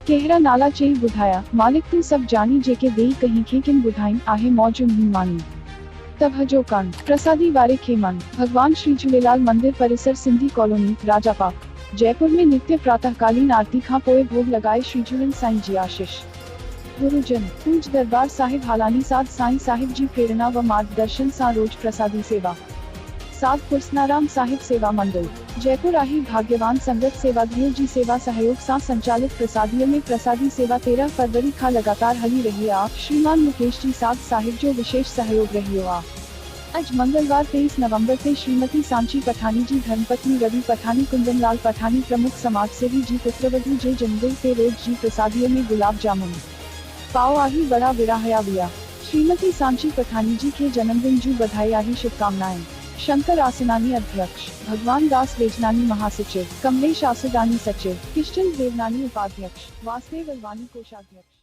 केहरा नाला चई बुधाया मालिक तू सब जानी जेके देई कहीं खे किन बुधाइन आहे मौज उन्हीं मानी तब जो कण प्रसादी वारे खे मन। भगवान श्री झूलेलाल मंदिर परिसर सिंधी कॉलोनी राजापाक जयपुर में नित्य प्रातःकालीन आरती खां पोए भोग लगाए श्री झूलन साईं जी आशीष। गुरुजन पूज दरबार साहिब हालानी साध साईं साहिब जी प्रेरणा व मार्गदर्शन सा रोज प्रसादी सेवा। साध पुरस्नाराम साहिब सेवा मंडल जयपुर आही भाग्यवान संगत सेवाग्रियों जी सेवा सहयोग सा संचालित प्रसादियों में प्रसादी सेवा 13 फरवरी का लगातार हली रही आ। श्रीमान मुकेश जी साध साहिब जो विशेष सहयोग रही आ। आज मंगलवार 23 नवंबर से श्रीमती सांची पठानी जी धर्मपत्नी रवि पठानी कुंदन लाल पठानी प्रमुख समाज सेवी जी पुत्रवधु जे जंगल से रोज जी प्रसादियों में गुलाब जामुन पाओ आही बड़ा विराहया विया। श्रीमती सांची पठानी जी के जन्मदिन जू बधाई आही शुभकामनाएं। शंकर आसनानी अध्यक्ष, भगवान दास वेजनानी महासचिव, कमलेश आसुदानी सचिव, किशन देवनानी उपाध्यक्ष, वासुदेव अलवानी कोषाध्यक्ष।